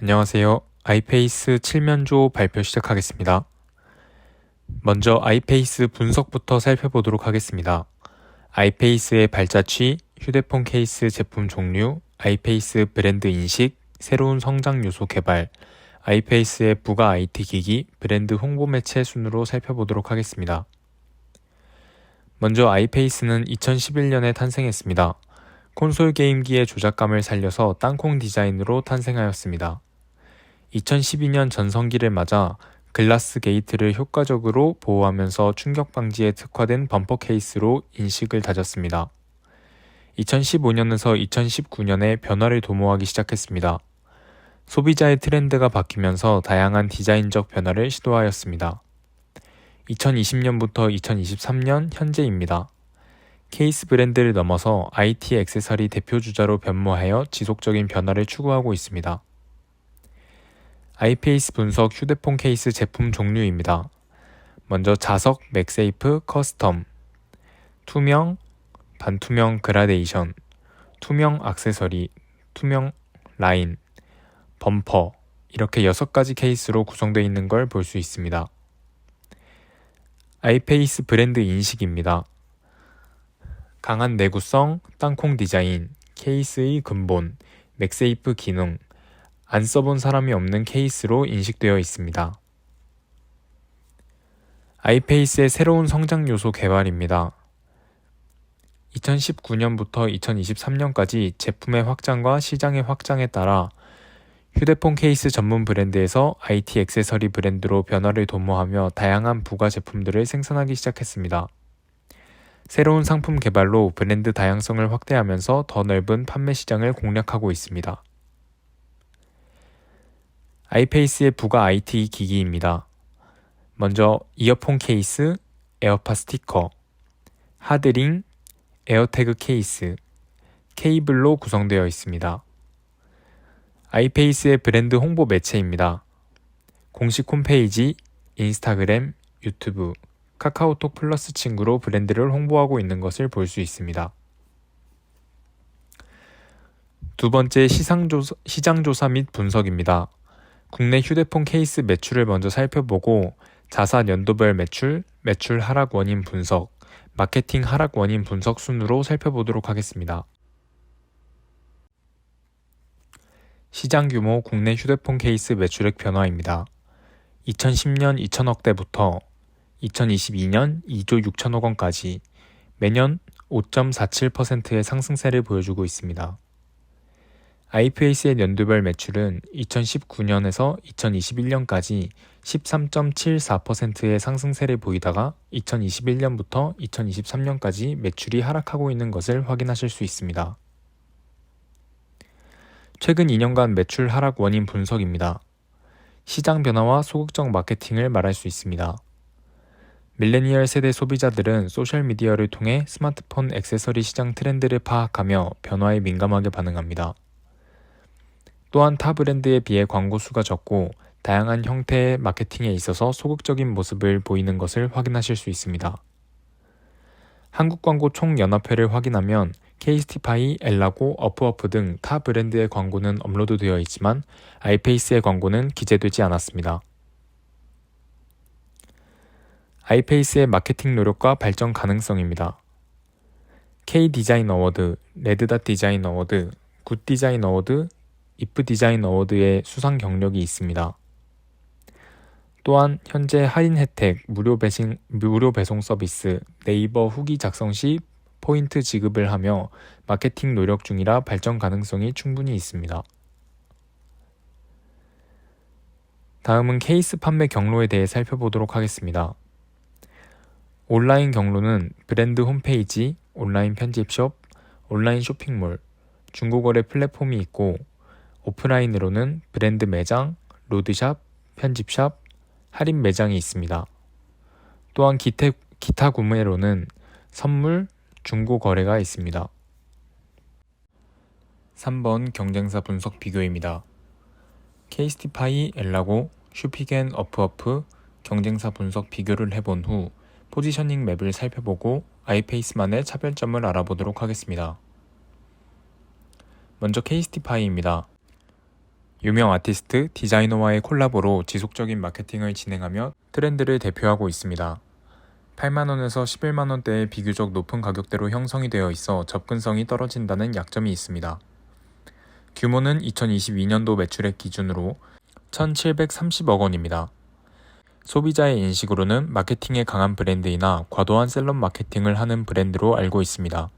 안녕하세요. 아이페이스 7면조 발표 시작하겠습니다. 먼저 아이페이스 분석부터 살펴보도록 하겠습니다. 아이페이스의 발자취, 휴대폰 케이스 제품 종류, 아이페이스 브랜드 인식, 새로운 성장 요소 개발, 아이페이스의 부가 IT 기기, 브랜드 홍보 매체 순으로 살펴보도록 하겠습니다. 먼저 아이페이스는 2011년에 탄생했습니다. 콘솔 게임기의 조작감을 살려서 땅콩 디자인으로 탄생하였습니다. 2012년 전성기를 맞아 글라스 게이트를 효과적으로 보호하면서 충격 방지에 특화된 범퍼 케이스로 인식을 다졌습니다. 2015년에서 2019년에 변화를 도모하기 시작했습니다. 소비자의 트렌드가 바뀌면서 다양한 디자인적 변화를 시도하였습니다. 2020년부터 2023년 현재입니다. 케이스 브랜드를 넘어서 IT 액세서리 대표주자로 변모하여 지속적인 변화를 추구하고 있습니다. 아이페이스 분석 휴대폰 케이스 제품 종류입니다. 먼저 자석 맥세이프 커스텀, 투명, 반투명 그라데이션, 투명 액세서리, 투명 라인, 범퍼 이렇게 6가지 케이스로 구성되어 있는 걸 볼 수 있습니다. 아이페이스 브랜드 인식입니다. 강한 내구성, 땅콩 디자인, 케이스의 근본, 맥세이프 기능, 안 써본 사람이 없는 케이스로 인식되어 있습니다. 아이페이스의 새로운 성장 요소 개발입니다. 2019년부터 2023년까지 제품의 확장과 시장의 확장에 따라 휴대폰 케이스 전문 브랜드에서 IT 액세서리 브랜드로 변화를 도모하며 다양한 부가 제품들을 생산하기 시작했습니다. 새로운 상품 개발로 브랜드 다양성을 확대하면서 더 넓은 판매 시장을 공략하고 있습니다. 아이페이스의 부가 IT 기기입니다. 먼저 이어폰 케이스, 에어팟 스티커, 하드링, 에어태그 케이스, 케이블로 구성되어 있습니다. 아이페이스의 브랜드 홍보 매체입니다. 공식 홈페이지, 인스타그램, 유튜브, 카카오톡 플러스 친구로 브랜드를 홍보하고 있는 것을 볼 수 있습니다. 두 번째 시장조사 및 분석입니다. 국내 휴대폰 케이스 매출을 먼저 살펴보고 자사 연도별 매출, 매출 하락 원인 분석, 마케팅 하락 원인 분석 순으로 살펴보도록 하겠습니다. 시장 규모 국내 휴대폰 케이스 매출액 변화입니다. 2010년 2천억대부터 2022년 2조 6천억 원까지 매년 5.47%의 상승세를 보여주고 있습니다. 아이페이스의 연도별 매출은 2019년에서 2021년까지 13.74%의 상승세를 보이다가 2021년부터 2023년까지 매출이 하락하고 있는 것을 확인하실 수 있습니다. 최근 2년간 매출 하락 원인 분석입니다. 시장 변화와 소극적 마케팅을 말할 수 있습니다. 밀레니얼 세대 소비자들은 소셜미디어를 통해 스마트폰 액세서리 시장 트렌드를 파악하며 변화에 민감하게 반응합니다. 또한 타 브랜드에 비해 광고 수가 적고 다양한 형태의 마케팅에 있어서 소극적인 모습을 보이는 것을 확인하실 수 있습니다. 한국광고 총연합회를 확인하면 케이스티파이, 엘라고, 어프어프 등 타 브랜드의 광고는 업로드되어 있지만 아이페이스의 광고는 기재되지 않았습니다. 아이페이스의 마케팅 노력과 발전 가능성입니다. K-디자인 어워드, 레드닷 디자인 어워드, 굿 디자인 어워드, 이프 디자인 어워드의 수상 경력이 있습니다. 또한 현재 할인 혜택, 무료 배송 서비스, 네이버 후기 작성 시 포인트 지급을 하며 마케팅 노력 중이라 발전 가능성이 충분히 있습니다. 다음은 케이스 판매 경로에 대해 살펴보도록 하겠습니다. 온라인 경로는 브랜드 홈페이지, 온라인 편집숍, 온라인 쇼핑몰, 중고거래 플랫폼이 있고 오프라인으로는 브랜드 매장, 로드샵, 편집샵, 할인 매장이 있습니다. 또한 기타 구매로는 선물, 중고 거래가 있습니다. 3번 경쟁사 분석 비교입니다. 케이스티파이, 엘라고, 슈피겐, 어프어프 경쟁사 분석 비교를 해본 후 포지셔닝 맵을 살펴보고 아이페이스만의 차별점을 알아보도록 하겠습니다. 먼저 케이스티파이입니다. 유명 아티스트, 디자이너와의 콜라보로 지속적인 마케팅을 진행하며 트렌드를 대표하고 있습니다. 8만원에서 11만원대의 비교적 높은 가격대로 형성이 되어 있어 접근성이 떨어진다는 약점이 있습니다. 규모는 2022년도 매출액 기준으로 1,730억 원입니다. 소비자의 인식으로는 마케팅에 강한 브랜드이나 과도한 셀럽 마케팅을 하는 브랜드로 알고 있습니다.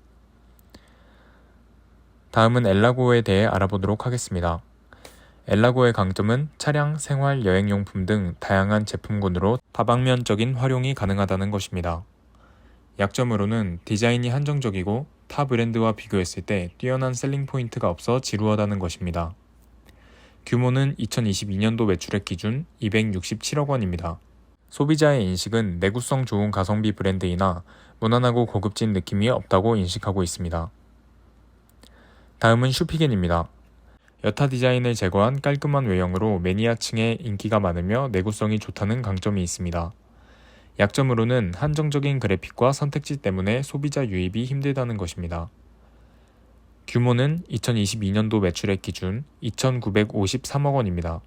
다음은 엘라고에 대해 알아보도록 하겠습니다. 엘라고의 강점은 차량, 생활, 여행용품 등 다양한 제품군으로 다방면적인 활용이 가능하다는 것입니다. 약점으로는 디자인이 한정적이고 타 브랜드와 비교했을 때 뛰어난 셀링 포인트가 없어 지루하다는 것입니다. 규모는 2022년도 매출액 기준 267억 원입니다. 소비자의 인식은 내구성 좋은 가성비 브랜드이나 무난하고 고급진 느낌이 없다고 인식하고 있습니다. 다음은 슈피겐입니다. 여타 디자인을 제거한 깔끔한 외형으로 매니아층에 인기가 많으며 내구성이 좋다는 강점이 있습니다. 약점으로는 한정적인 그래픽과 선택지 때문에 소비자 유입이 힘들다는 것입니다. 규모는 2022년도 매출액 기준 2,953억 원입니다.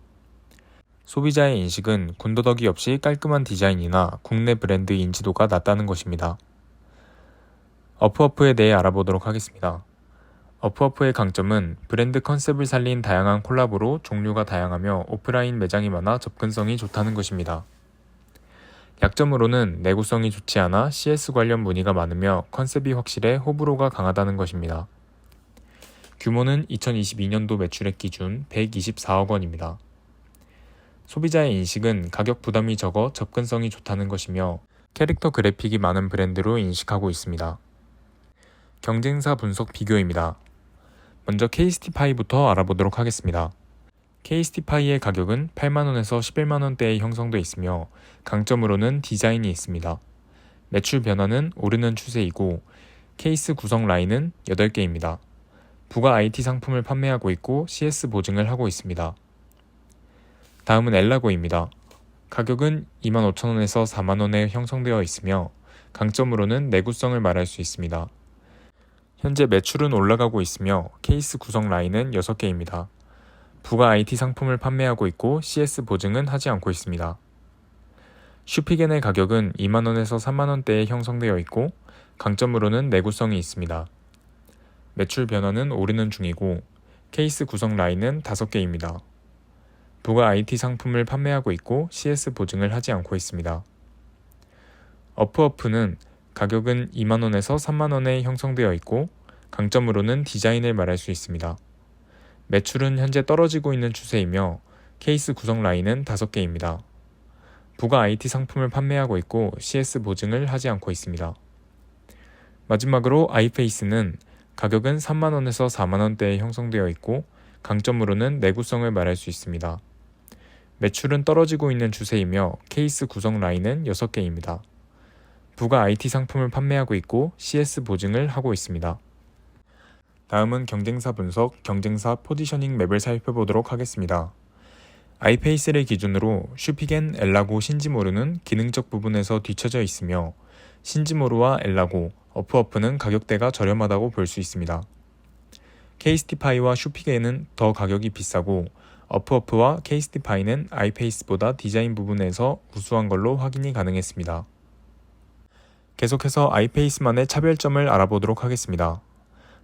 소비자의 인식은 군더더기 없이 깔끔한 디자인이나 국내 브랜드 인지도가 낮다는 것입니다. 어프어프에 대해 알아보도록 하겠습니다. 어프어프의 강점은 브랜드 컨셉을 살린 다양한 콜라보로 종류가 다양하며 오프라인 매장이 많아 접근성이 좋다는 것입니다. 약점으로는 내구성이 좋지 않아 CS 관련 문의가 많으며 컨셉이 확실해 호불호가 강하다는 것입니다. 규모는 2022년도 매출액 기준 124억 원입니다. 소비자의 인식은 가격 부담이 적어 접근성이 좋다는 것이며 캐릭터 그래픽이 많은 브랜드로 인식하고 있습니다. 경쟁사 분석 비교입니다. 먼저 케이스티파이부터 알아보도록 하겠습니다. 케이스티파이의 가격은 8만원에서 11만원대에 형성돼 있으며 강점으로는 디자인이 있습니다. 매출 변화는 오르는 추세이고 케이스 구성 라인은 8개입니다. 부가 IT 상품을 판매하고 있고 CS 보증을 하고 있습니다. 다음은 엘라고입니다. 가격은 25,000원에서 4만원에 형성되어 있으며 강점으로는 내구성을 말할 수 있습니다. 현재 매출은 올라가고 있으며 케이스 구성 라인은 6개입니다. 부가 IT 상품을 판매하고 있고 CS 보증은 하지 않고 있습니다. 슈피겐의 가격은 2만원에서 3만원대에 형성되어 있고 강점으로는 내구성이 있습니다. 매출 변화는 오르는 중이고 케이스 구성 라인은 5개입니다. 부가 IT 상품을 판매하고 있고 CS 보증을 하지 않고 있습니다. 어프어프는 가격은 2만원에서 3만원에 형성되어 있고 강점으로는 디자인을 말할 수 있습니다. 매출은 현재 떨어지고 있는 추세이며 케이스 구성 라인은 5개입니다. 부가 IT 상품을 판매하고 있고 CS 보증을 하지 않고 있습니다. 마지막으로 아이페이스는 가격은 3만원에서 4만원대에 형성되어 있고 강점으로는 내구성을 말할 수 있습니다. 매출은 떨어지고 있는 추세이며 케이스 구성 라인은 6개입니다. 부가 IT 상품을 판매하고 있고 CS 보증을 하고 있습니다. 다음은 경쟁사 분석, 경쟁사 포지셔닝 맵을 살펴보도록 하겠습니다. 아이페이스를 기준으로 슈피겐, 엘라고, 신지모르는 기능적 부분에서 뒤처져 있으며 신지모르와 엘라고, 어프어프는 가격대가 저렴하다고 볼 수 있습니다. 케이스티파이와 슈피겐은 더 가격이 비싸고 어프어프와 케이스티파이는 아이페이스보다 디자인 부분에서 우수한 걸로 확인이 가능했습니다. 계속해서 아이페이스만의 차별점을 알아보도록 하겠습니다.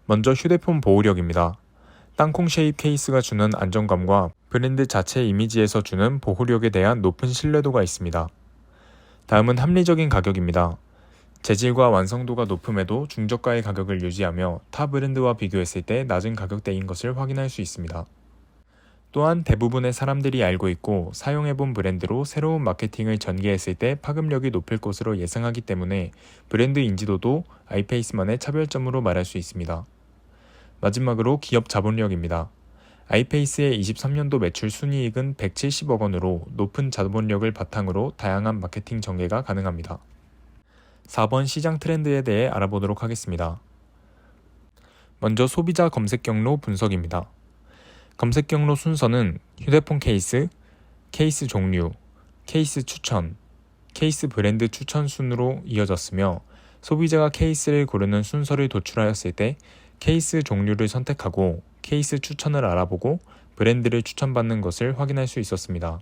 먼저 휴대폰 보호력입니다. 땅콩 쉐입 케이스가 주는 안정감과 브랜드 자체 이미지에서 주는 보호력에 대한 높은 신뢰도가 있습니다. 다음은 합리적인 가격입니다. 재질과 완성도가 높음에도 중저가의 가격을 유지하며 타 브랜드와 비교했을 때 낮은 가격대인 것을 확인할 수 있습니다. 또한 대부분의 사람들이 알고 있고 사용해본 브랜드로 새로운 마케팅을 전개했을 때 파급력이 높을 것으로 예상하기 때문에 브랜드 인지도도 아이페이스만의 차별점으로 말할 수 있습니다. 마지막으로 기업 자본력입니다. 아이페이스의 23년도 매출 순이익은 170억 원으로 높은 자본력을 바탕으로 다양한 마케팅 전개가 가능합니다. 4번 시장 트렌드에 대해 알아보도록 하겠습니다. 먼저 소비자 검색 경로 분석입니다. 검색 경로 순서는 휴대폰 케이스, 케이스 종류, 케이스 추천, 케이스 브랜드 추천 순으로 이어졌으며 소비자가 케이스를 고르는 순서를 도출하였을 때 케이스 종류를 선택하고 케이스 추천을 알아보고 브랜드를 추천받는 것을 확인할 수 있었습니다.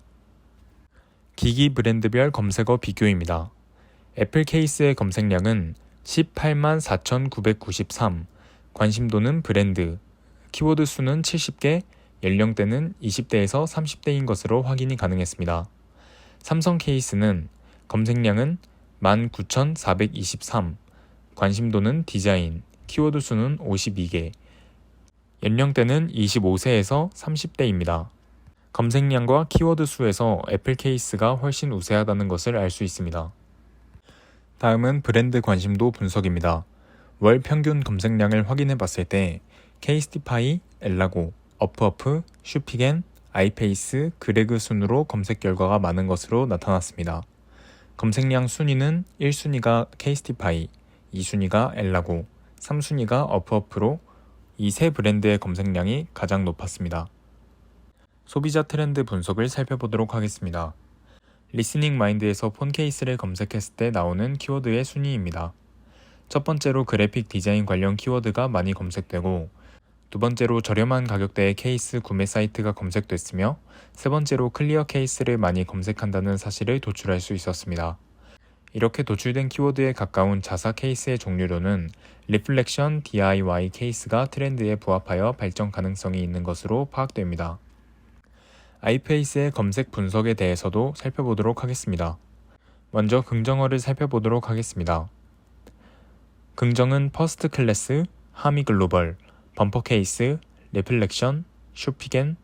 기기 브랜드별 검색어 비교입니다. 애플 케이스의 검색량은 184,993, 관심도는 브랜드, 키워드 수는 70개, 연령대는 20대에서 30대인 것으로 확인이 가능했습니다. 삼성 케이스는 검색량은 19,423, 관심도는 디자인, 키워드 수는 52개, 연령대는 25세에서 30대입니다. 검색량과 키워드 수에서 애플 케이스가 훨씬 우세하다는 것을 알 수 있습니다. 다음은 브랜드 관심도 분석입니다. 월 평균 검색량을 확인해 봤을 때 케이스티파이, 엘라고, 어프어프, 슈피겐, 아이페이스, 그레그 순으로 검색 결과가 많은 것으로 나타났습니다. 검색량 순위는 1순위가 케이스티파이, 2순위가 엘라고, 3순위가 어프어프로 이 세 브랜드의 검색량이 가장 높았습니다. 소비자 트렌드 분석을 살펴보도록 하겠습니다. 리스닝 마인드에서 폰 케이스를 검색했을 때 나오는 키워드의 순위입니다. 첫 번째로 그래픽 디자인 관련 키워드가 많이 검색되고, 두 번째로 저렴한 가격대의 케이스 구매 사이트가 검색됐으며, 세 번째로 클리어 케이스를 많이 검색한다는 사실을 도출할 수 있었습니다. 이렇게 도출된 키워드에 가까운 자사 케이스의 종류로는 리플렉션 DIY 케이스가 트렌드에 부합하여 발전 가능성이 있는 것으로 파악됩니다. 아이페이스의 검색 분석에 대해서도 살펴보도록 하겠습니다. 먼저 긍정어를 살펴보도록 하겠습니다. 긍정은 퍼스트 클래스, 하미 글로벌, 범퍼 케이스, 리플렉션, 슈피겐,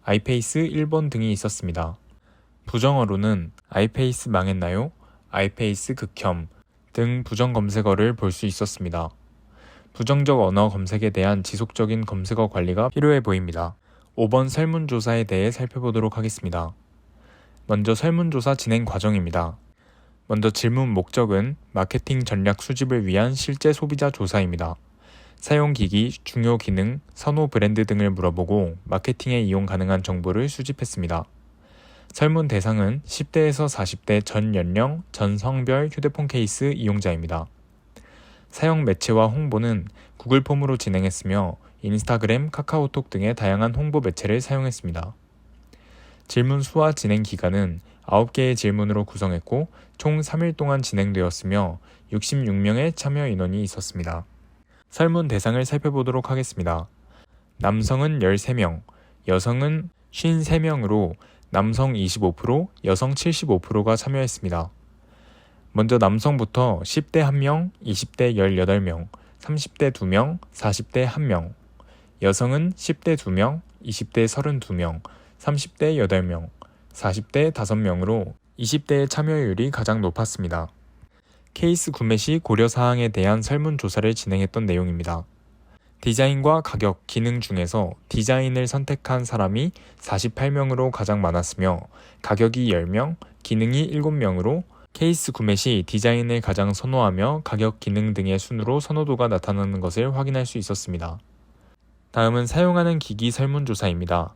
아이페이스 1번 등이 있었습니다. 부정어로는 아이페이스 망했나요? 아이페이스 극혐 등 부정 검색어를 볼 수 있었습니다. 부정적 언어 검색에 대한 지속적인 검색어 관리가 필요해 보입니다. 5번 설문조사에 대해 살펴보도록 하겠습니다. 먼저 설문조사 진행 과정입니다. 먼저 질문 목적은 마케팅 전략 수집을 위한 실제 소비자 조사입니다. 사용기기, 중요 기능, 선호 브랜드 등을 물어보고 마케팅에 이용 가능한 정보를 수집했습니다. 설문 대상은 10대에서 40대 전 연령, 전 성별 휴대폰 케이스 이용자입니다. 사용 매체와 홍보는 구글 폼으로 진행했으며 인스타그램, 카카오톡 등의 다양한 홍보 매체를 사용했습니다. 질문 수와 진행 기간은 9개의 질문으로 구성했고 총 3일 동안 진행되었으며 66명의 참여 인원이 있었습니다. 설문 대상을 살펴보도록 하겠습니다. 남성은 13명, 여성은 53명으로 남성 25%, 여성 75%가 참여했습니다. 먼저 남성부터 10대 1명, 20대 18명, 30대 2명, 40대 1명, 여성은 10대 2명, 20대 32명, 30대 8명, 40대 5명으로 20대의 참여율이 가장 높았습니다. 케이스 구매 시 고려사항에 대한 설문조사를 진행했던 내용입니다. 디자인과 가격, 기능 중에서 디자인을 선택한 사람이 48명으로 가장 많았으며 가격이 10명, 기능이 7명으로 케이스 구매 시 디자인을 가장 선호하며 가격, 기능 등의 순으로 선호도가 나타나는 것을 확인할 수 있었습니다. 다음은 사용하는 기기 설문조사입니다.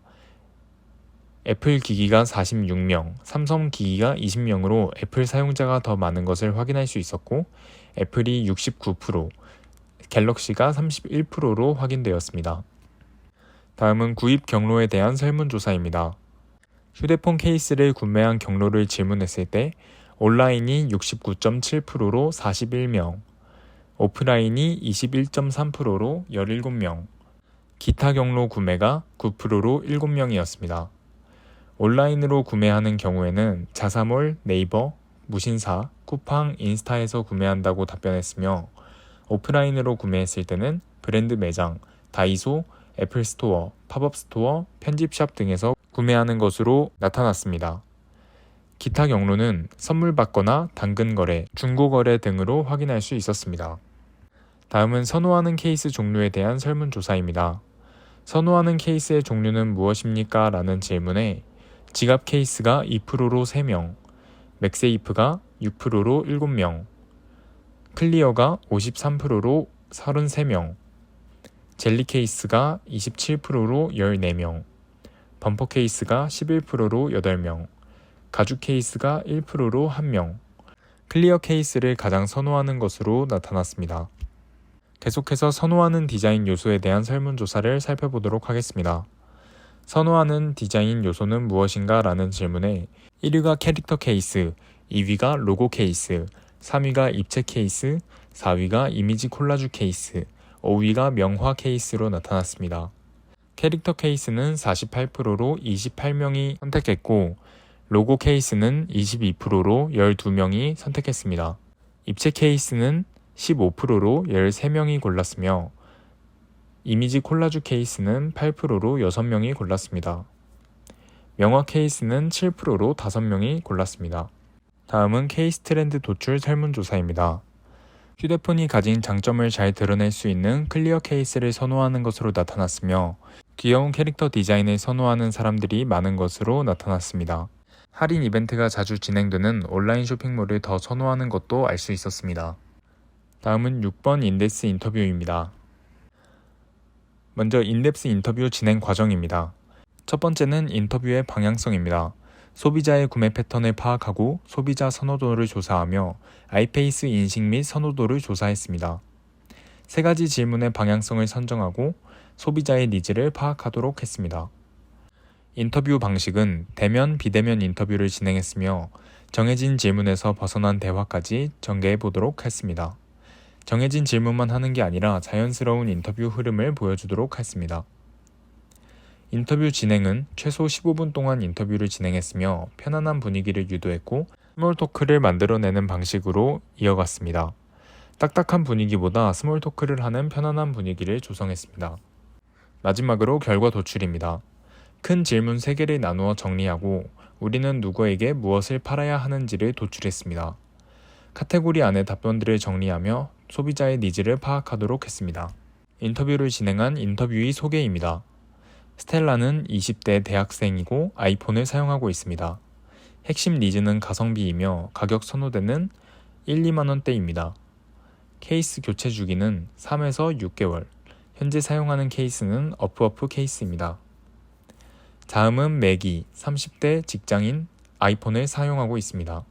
애플 기기가 46명, 삼성 기기가 20명으로 애플 사용자가 더 많은 것을 확인할 수 있었고 애플이 69%, 갤럭시가 31%로 확인되었습니다. 다음은 구입 경로에 대한 설문조사입니다. 휴대폰 케이스를 구매한 경로를 질문했을 때 온라인이 69.7%로 41명, 오프라인이 21.3%로 17명, 기타 경로 구매가 9%로 7명이었습니다. 온라인으로 구매하는 경우에는 자사몰, 네이버, 무신사, 쿠팡, 인스타에서 구매한다고 답변했으며 오프라인으로 구매했을 때는 브랜드 매장, 다이소, 애플 스토어, 팝업 스토어, 편집샵 등에서 구매하는 것으로 나타났습니다. 기타 경로는 선물 받거나 당근 거래, 중고 거래 등으로 확인할 수 있었습니다. 다음은 선호하는 케이스 종류에 대한 설문조사입니다. 선호하는 케이스의 종류는 무엇입니까? 라는 질문에 지갑 케이스가 2%로 3명, 맥세이프가 6%로 7명, 클리어가 53%로 33명, 젤리 케이스가 27%로 14명, 범퍼 케이스가 11%로 8명, 가죽 케이스가 1%로 1명, 클리어 케이스를 가장 선호하는 것으로 나타났습니다. 계속해서 선호하는 디자인 요소에 대한 설문조사를 살펴보도록 하겠습니다. 선호하는 디자인 요소는 무엇인가? 라는 질문에 1위가 캐릭터 케이스, 2위가 로고 케이스, 3위가 입체 케이스, 4위가 이미지 콜라주 케이스, 5위가 명화 케이스로 나타났습니다. 캐릭터 케이스는 48%로 28명이 선택했고 로고 케이스는 22%로 12명이 선택했습니다. 입체 케이스는 15%로 13명이 골랐으며 이미지 콜라주 케이스는 8%로 6명이 골랐습니다. 명화 케이스는 7%로 5명이 골랐습니다. 다음은 케이스 트렌드 도출 설문조사입니다. 휴대폰이 가진 장점을 잘 드러낼 수 있는 클리어 케이스를 선호하는 것으로 나타났으며 귀여운 캐릭터 디자인을 선호하는 사람들이 많은 것으로 나타났습니다. 할인 이벤트가 자주 진행되는 온라인 쇼핑몰을 더 선호하는 것도 알 수 있었습니다. 다음은 6번 인덱스 인터뷰입니다. 먼저 인덱스 인터뷰 진행 과정입니다. 첫 번째는 인터뷰의 방향성입니다. 소비자의 구매 패턴을 파악하고 소비자 선호도를 조사하며 아이페이스 인식 및 선호도를 조사했습니다. 세 가지 질문의 방향성을 선정하고 소비자의 니즈를 파악하도록 했습니다. 인터뷰 방식은 대면, 비대면 인터뷰를 진행했으며 정해진 질문에서 벗어난 대화까지 전개해 보도록 했습니다. 정해진 질문만 하는 게 아니라 자연스러운 인터뷰 흐름을 보여주도록 했습니다. 인터뷰 진행은 최소 15분 동안 인터뷰를 진행했으며 편안한 분위기를 유도했고 스몰 토크를 만들어내는 방식으로 이어갔습니다. 딱딱한 분위기보다 스몰 토크를 하는 편안한 분위기를 조성했습니다. 마지막으로 결과 도출입니다. 큰 질문 3개를 나누어 정리하고 우리는 누구에게 무엇을 팔아야 하는지를 도출했습니다. 카테고리 안에 답변들을 정리하며 소비자의 니즈를 파악하도록 했습니다. 인터뷰를 진행한 인터뷰의 소개입니다. 스텔라는 20대 대학생이고 아이폰을 사용하고 있습니다. 핵심 니즈는 가성비이며 가격 선호대는 1, 2만원대입니다. 케이스 교체 주기는 3에서 6개월, 현재 사용하는 케이스는 어프 케이스입니다. 다음은 맥이 30대 직장인 아이폰을 사용하고 있습니다.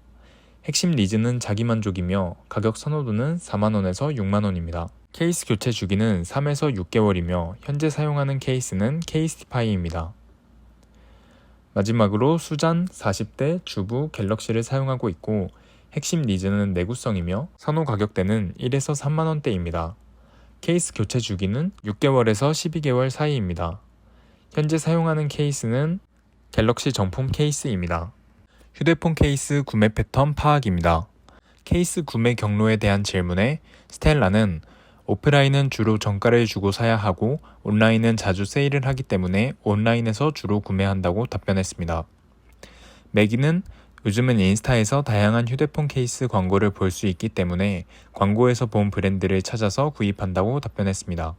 핵심 니즈는 자기만족이며 가격 선호도는 4만원에서 6만원입니다. 케이스 교체 주기는 3에서 6개월이며 현재 사용하는 케이스는 케이스티파이입니다. 마지막으로 수잔 40대 주부 갤럭시를 사용하고 있고 핵심 니즈는 내구성이며 선호 가격대는 1에서 3만원대입니다. 케이스 교체 주기는 6개월에서 12개월 사이입니다. 현재 사용하는 케이스는 갤럭시 정품 케이스입니다. 휴대폰 케이스 구매 패턴 파악입니다. 케이스 구매 경로에 대한 질문에 스텔라는 오프라인은 주로 정가를 주고 사야 하고 온라인은 자주 세일을 하기 때문에 온라인에서 주로 구매한다고 답변했습니다. 매기는 요즘은 인스타에서 다양한 휴대폰 케이스 광고를 볼 수 있기 때문에 광고에서 본 브랜드를 찾아서 구입한다고 답변했습니다.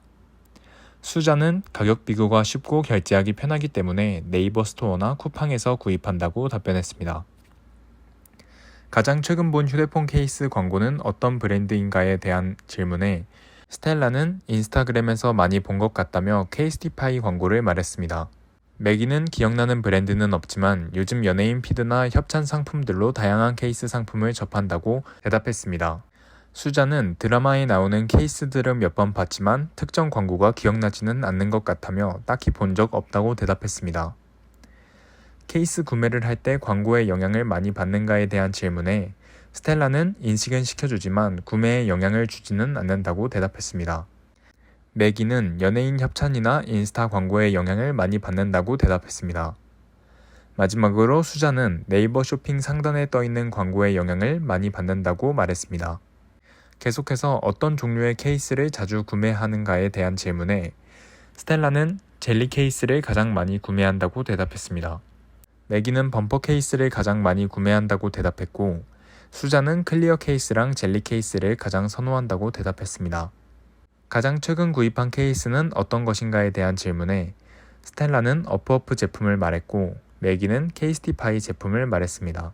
수자는 가격 비교가 쉽고 결제하기 편하기 때문에 네이버 스토어나 쿠팡에서 구입한다고 답변했습니다. 가장 최근 본 휴대폰 케이스 광고는 어떤 브랜드인가에 대한 질문에 스텔라는 인스타그램에서 많이 본 것 같다며 케이스티파이 광고를 말했습니다. 매기는 기억나는 브랜드는 없지만 요즘 연예인 피드나 협찬 상품들로 다양한 케이스 상품을 접한다고 대답했습니다. 수자는 드라마에 나오는 케이스들은 몇 번 봤지만 특정 광고가 기억나지는 않는 것 같다며 딱히 본 적 없다고 대답했습니다. 케이스 구매를 할 때 광고의 영향을 많이 받는가에 대한 질문에 스텔라는 인식은 시켜주지만 구매에 영향을 주지는 않는다고 대답했습니다. 매기는 연예인 협찬이나 인스타 광고에 영향을 많이 받는다고 대답했습니다. 마지막으로 수자는 네이버 쇼핑 상단에 떠있는 광고의 영향을 많이 받는다고 말했습니다. 계속해서 어떤 종류의 케이스를 자주 구매하는가에 대한 질문에 스텔라는 젤리 케이스를 가장 많이 구매한다고 대답했습니다. 매기는 범퍼 케이스를 가장 많이 구매한다고 대답했고 수자는 클리어 케이스랑 젤리 케이스를 가장 선호한다고 대답했습니다. 가장 최근 구입한 케이스는 어떤 것인가에 대한 질문에 스텔라는 어프 제품을 말했고 매기는 케이스티파이 제품을 말했습니다.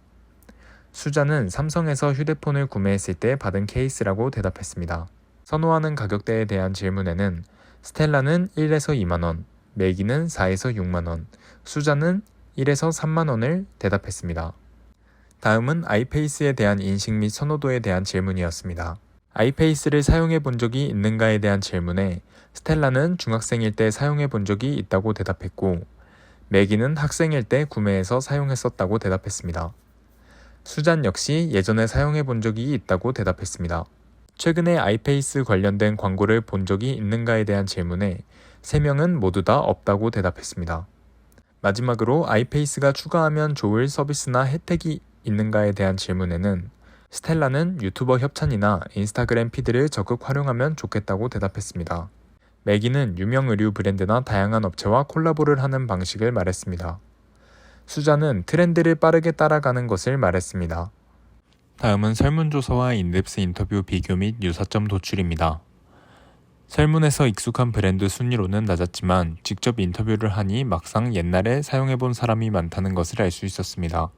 수자는 삼성에서 휴대폰을 구매했을 때 받은 케이스라고 대답했습니다. 선호하는 가격대에 대한 질문에는 스텔라는 1에서 2만원, 매기는 4에서 6만원, 수자는 1에서 3만원을 대답했습니다. 다음은 아이페이스에 대한 인식 및 선호도에 대한 질문이었습니다. 아이페이스를 사용해 본 적이 있는가에 대한 질문에 스텔라는 중학생일 때 사용해 본 적이 있다고 대답했고 매기는 학생일 때 구매해서 사용했었다고 대답했습니다. 수잔 역시 예전에 사용해 본 적이 있다고 대답했습니다. 최근에 아이페이스 관련된 광고를 본 적이 있는가에 대한 질문에 3명은 모두 다 없다고 대답했습니다. 마지막으로 아이페이스가 추가하면 좋을 서비스나 혜택이 있는가에 대한 질문에는 스텔라는 유튜버 협찬이나 인스타그램 피드를 적극 활용하면 좋겠다고 대답했습니다. 매기는 유명 의류 브랜드나 다양한 업체와 콜라보를 하는 방식을 말했습니다. 수잔은 트렌드를 빠르게 따라가는 것을 말했습니다. 다음은 설문조사와 인덱스 인터뷰 비교 및 유사점 도출입니다. 설문에서 익숙한 브랜드 순위로는 낮았지만 직접 인터뷰를 하니 막상 옛날에 사용해본 사람이 많다는 것을 알 수 있었습니다.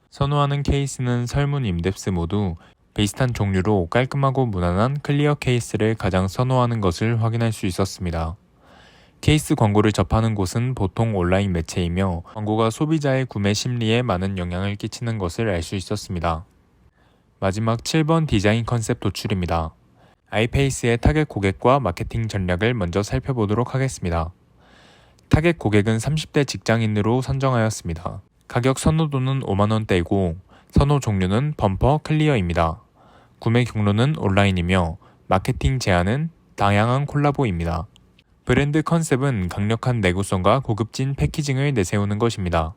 선호하는 케이스는 설문 인덱스 모두 비슷한 종류로 깔끔하고 무난한 클리어 케이스를 가장 선호하는 것을 확인할 수 있었습니다. 케이스 광고를 접하는 곳은 보통 온라인 매체이며 광고가 소비자의 구매 심리에 많은 영향을 끼치는 것을 알 수 있었습니다. 마지막 7번 디자인 컨셉 도출입니다. 아이페이스의 타겟 고객과 마케팅 전략을 먼저 살펴보도록 하겠습니다. 타겟 고객은 30대 직장인으로 선정하였습니다. 가격 선호도는 5만원대이고 선호 종류는 범퍼 클리어입니다. 구매 경로는 온라인이며 마케팅 제안은 다양한 콜라보입니다. 브랜드 컨셉은 강력한 내구성과 고급진 패키징을 내세우는 것입니다.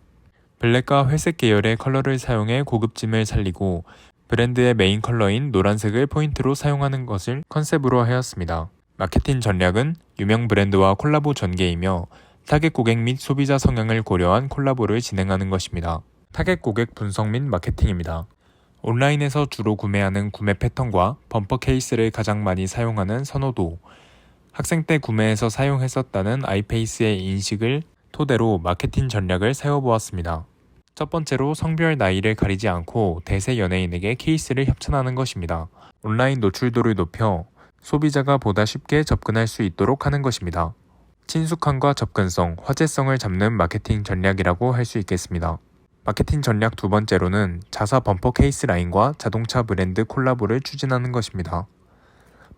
블랙과 회색 계열의 컬러를 사용해 고급짐을 살리고 브랜드의 메인 컬러인 노란색을 포인트로 사용하는 것을 컨셉으로 하였습니다. 마케팅 전략은 유명 브랜드와 콜라보 전개이며 타겟 고객 및 소비자 성향을 고려한 콜라보를 진행하는 것입니다. 타겟 고객 분석 및 마케팅입니다. 온라인에서 주로 구매하는 구매 패턴과 범퍼 케이스를 가장 많이 사용하는 선호도, 학생 때 구매해서 사용했었다는 아이페이스의 인식을 토대로 마케팅 전략을 세워보았습니다. 첫 번째로 성별 나이를 가리지 않고 대세 연예인에게 케이스를 협찬하는 것입니다. 온라인 노출도를 높여 소비자가 보다 쉽게 접근할 수 있도록 하는 것입니다. 친숙함과 접근성, 화제성을 잡는 마케팅 전략이라고 할 수 있겠습니다. 마케팅 전략 두 번째로는 자사 범퍼 케이스 라인과 자동차 브랜드 콜라보를 추진하는 것입니다.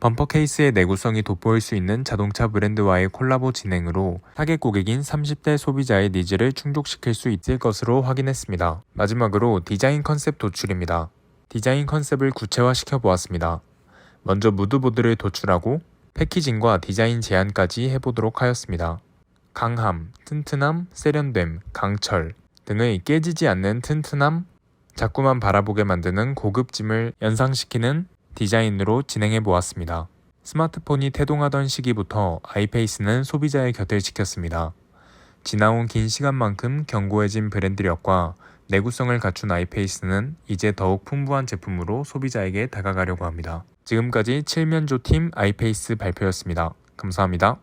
범퍼 케이스의 내구성이 돋보일 수 있는 자동차 브랜드와의 콜라보 진행으로 타겟 고객인 30대 소비자의 니즈를 충족시킬 수 있을 것으로 확인했습니다. 마지막으로 디자인 컨셉 도출입니다. 디자인 컨셉을 구체화시켜 보았습니다. 먼저 무드보드를 도출하고 패키징과 디자인 제안까지 해보도록 하였습니다. 강함, 튼튼함, 세련됨, 강철 등의 깨지지 않는 튼튼함, 자꾸만 바라보게 만드는 고급짐을 연상시키는 디자인으로 진행해 보았습니다. 스마트폰이 태동하던 시기부터 아이페이스는 소비자의 곁을 지켰습니다. 지나온 긴 시간만큼 견고해진 브랜드력과 내구성을 갖춘 아이페이스는 이제 더욱 풍부한 제품으로 소비자에게 다가가려고 합니다. 지금까지 칠면조 팀 아이페이스 발표였습니다. 감사합니다.